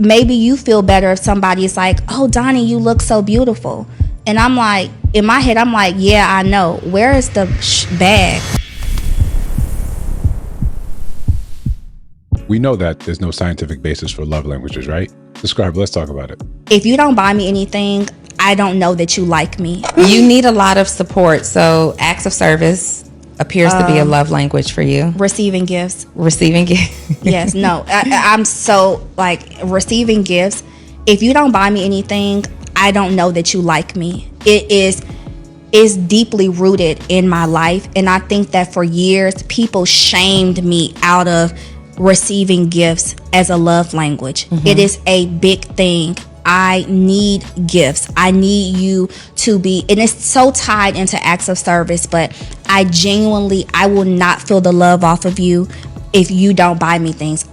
maybe you feel better if somebody's like, oh, Donnie, you look so beautiful. And I'm like, in my head, I'm like, yeah, I know. Where is the bag? We know that there's no scientific basis for love languages, right? Describe, let's talk about it. If you don't buy me anything, I don't know that you like me. You need a lot of support. So acts of service appears to be a love language for you. Receiving gifts. Receiving gifts. Yes, no. I'm so like receiving gifts. If you don't buy me anything, I don't know that you like me. It is deeply rooted in my life. And I think that for years, people shamed me out of receiving gifts as a love language. It is a big thing. I need gifts. I need you to be, and it's so tied into acts of service, but I will not feel the love off of you if you don't buy me things.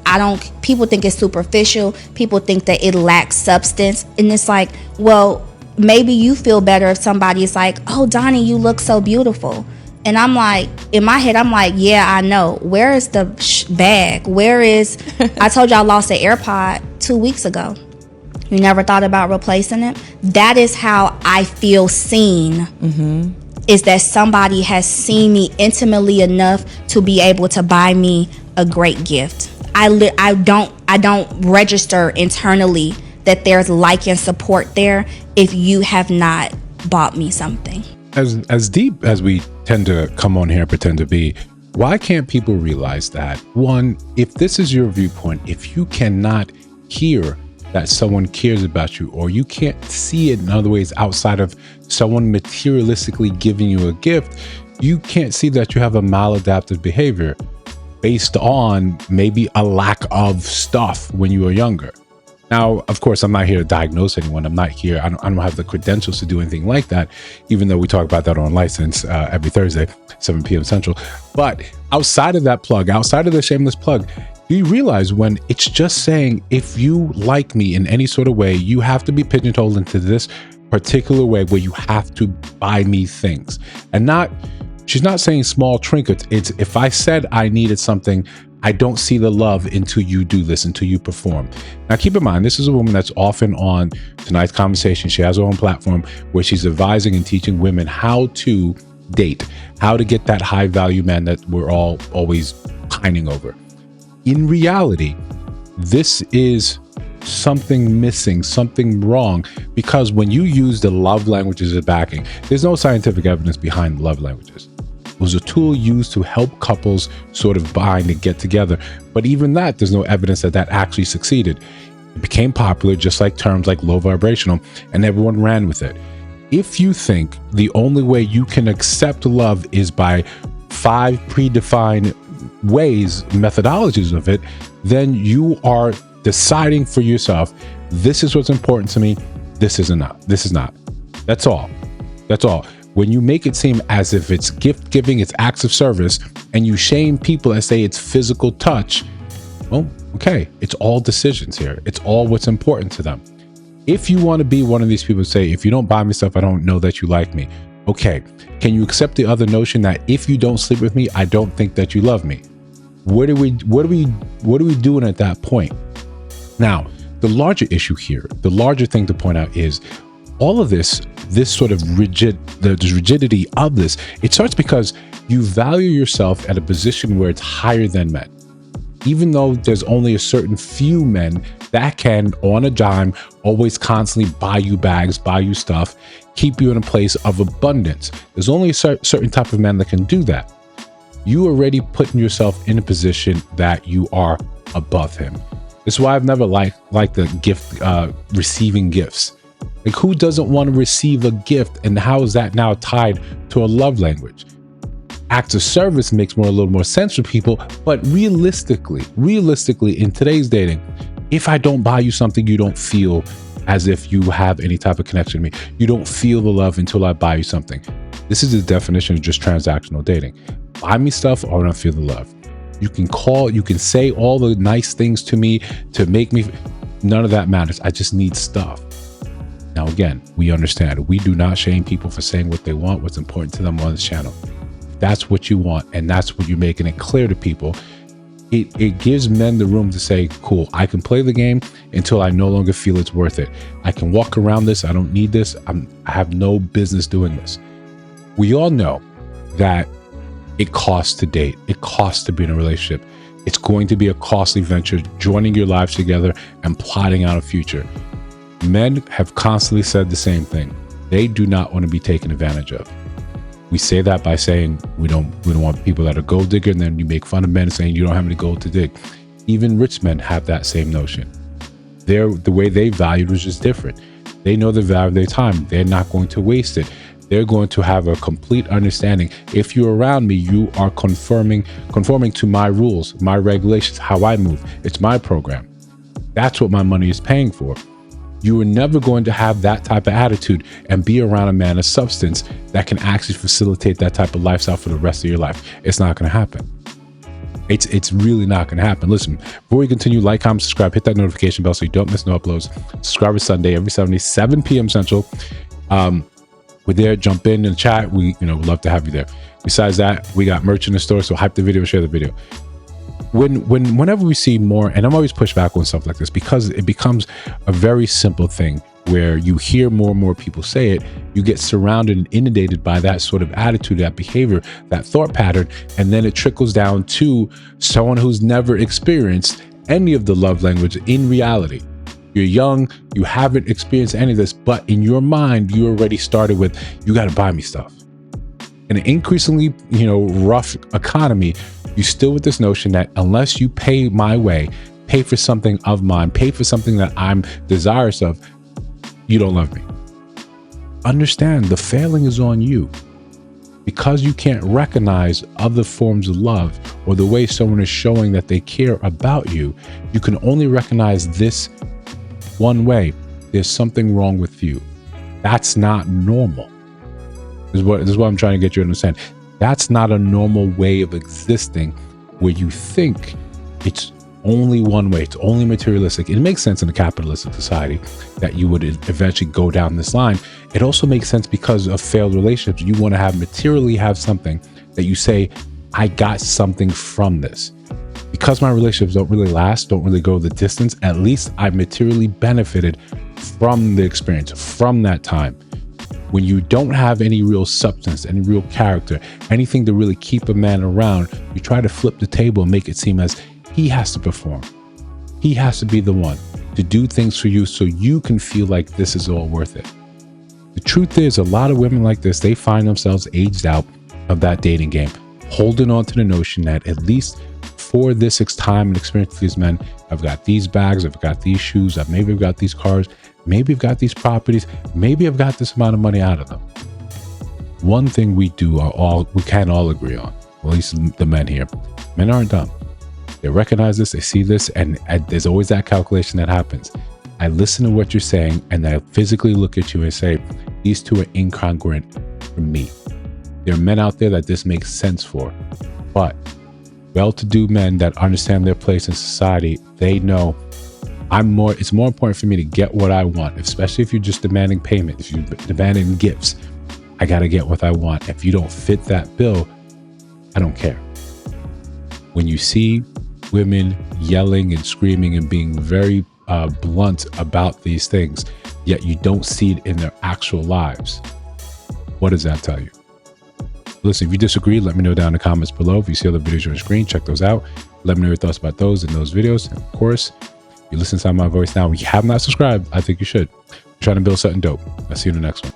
People think it's superficial. People think that it lacks substance. And it's like, well, maybe you feel better if somebody's like, oh, Donnie, you look so beautiful. And I'm like, in my head, I'm like, yeah, I know. Where is the bag? I told you I lost an AirPod 2 weeks ago. You never thought about replacing it? That is how I feel seen. Is that somebody has seen me intimately enough to be able to buy me a great gift. I don't register internally that there's like and support there if you have not bought me something. As deep as we tend to come on here and pretend to be, why can't people realize that, one, if this is your viewpoint, if you cannot hear that someone cares about you, or you can't see it in other ways outside of someone materialistically giving you a gift, you can't see that you have a maladaptive behavior based on maybe a lack of stuff when you were younger. Now, of course, I'm not here to diagnose anyone. I'm not here. I don't have the credentials to do anything like that, even though we talk about that on License every Thursday, 7 p.m. Central. But outside of that plug, outside of the shameless plug, do you realize when it's just saying, if you like me in any sort of way, you have to be pigeonholed into this particular way where you have to buy me things, and she's not saying small trinkets. It's, if I said I needed something, I don't see the love until you do this, until you perform. Now, keep in mind, this is a woman that's often on Tonight's Conversation. She has her own platform where she's advising and teaching women how to date, how to get that high value man that we're all always pining over. In reality, this is something missing, something wrong, because when you use the love languages as backing, there's no scientific evidence behind love languages. It was a tool used to help couples sort of bind and get together. But even that, there's no evidence that actually succeeded. It became popular, just like terms like low vibrational, and everyone ran with it. If you think the only way you can accept love is by 5 predefined ways, methodologies of it, then you are deciding for yourself, this is what's important to me, this is not. That's all. When you make it seem as if it's gift giving, it's acts of service, and you shame people and say it's physical touch, well, okay, it's all decisions here. It's all what's important to them. If you want to be one of these people who say, if you don't buy me stuff, I don't know that you like me. Okay, can you accept the other notion that if you don't sleep with me, I don't think that you love me? What are we doing at that point? Now, the larger issue here, the larger thing to point out is all of this sort of the rigidity of this, it starts because you value yourself at a position where it's higher than men. Even though there's only a certain few men that can, on a dime, always constantly buy you bags, buy you stuff, keep you in a place of abundance. There's only a certain type of man that can do that. You already putting yourself in a position that you are above him. This is why I've never liked the gift, receiving gifts. Like, who doesn't want to receive a gift? And how is that now tied to a love language? Acts of service makes a little more sense for people, but realistically, in today's dating, if I don't buy you something, you don't feel as if you have any type of connection to me. You don't feel the love until I buy you something. This is the definition of just transactional dating. Buy me stuff or I don't feel the love. You can say all the nice things to me to make me, none of that matters. I just need stuff. Now, again, we understand. We do not shame people for saying what they want, what's important to them on this channel. If that's what you want, and that's what you're making it clear to people, it gives men the room to say, cool, I can play the game until I no longer feel it's worth it. I can walk around this. I don't need this. I have no business doing this. We all know that it costs to date. It costs to be in a relationship. It's going to be a costly venture, joining your lives together and plotting out a future. Men have constantly said the same thing. They do not want to be taken advantage of. We say that by saying we don't want people that are gold digger, and then you make fun of men saying you don't have any gold to dig. Even rich men have that same notion. The way they valued was just different. They know the value of their time. They're not going to waste it. They're going to have a complete understanding. If you're around me, you are conforming to my rules, my regulations, how I move. It's my program. That's what my money is paying for. You are never going to have that type of attitude and be around a man of substance that can actually facilitate that type of lifestyle for the rest of your life. It's not going to happen. It's really not going to happen. Listen, before we continue, like, comment, subscribe, hit that notification bell so you don't miss no uploads. Subscribe is Sunday, every Sunday, 7 p.m. Central. We're there. Jump in the chat. We'd love to have you there. Besides that, we got merch in the store, so hype the video, share the video. Whenever we see more, and I'm always pushed back on stuff like this because it becomes a very simple thing where you hear more and more people say it, you get surrounded and inundated by that sort of attitude, that behavior, that thought pattern, and then it trickles down to someone who's never experienced any of the love language in reality. You're young, you haven't experienced any of this, but in your mind, you already started with, you got to buy me stuff. In an increasingly, rough economy, you still with this notion that unless you pay my way, pay for something of mine, pay for something that I'm desirous of, you don't love me. Understand, the failing is on you. Because you can't recognize other forms of love or the way someone is showing that they care about you, you can only recognize this one way. There's something wrong with you. That's not normal. This is what I'm trying to get you to understand. That's not a normal way of existing where you think it's only one way, it's only materialistic. It makes sense in a capitalistic society that you would eventually go down this line. It also makes sense because of failed relationships. You want to materially have something that you say, I got something from this. Because my relationships don't really last, don't really go the distance, at least I materially benefited from the experience, from that time. When you don't have any real substance, any real character, anything to really keep a man around, you try to flip the table and make it seem as he has to perform. He has to be the one to do things for you so you can feel like this is all worth it. The truth is, a lot of women like this, they find themselves aged out of that dating game, holding on to the notion that at least for this time and experience with these men, I've got these bags, I've got these shoes, maybe I've got these cars, maybe I've got these properties, maybe I've got this amount of money out of them. One thing we can all agree on, at least the men here, men aren't dumb. They recognize this, they see this, and there's always that calculation that happens. I listen to what you're saying, and I physically look at you and say, these two are incongruent for me. There are men out there that this makes sense for, but well-to-do men that understand their place in society, they know it's more important for me to get what I want, especially if you're just demanding payment, if you're demanding gifts. I got to get what I want. If you don't fit that bill, I don't care. When you see women yelling and screaming and being very blunt about these things, yet you don't see it in their actual lives, what does that tell you? Listen, if you disagree, let me know down in the comments below. If you see other videos on the screen, check those out. Let me know your thoughts about those and those videos. And of course, if you listen to my voice now, if you have not subscribed, I think you should. I'm trying to build something dope. I'll see you in the next one.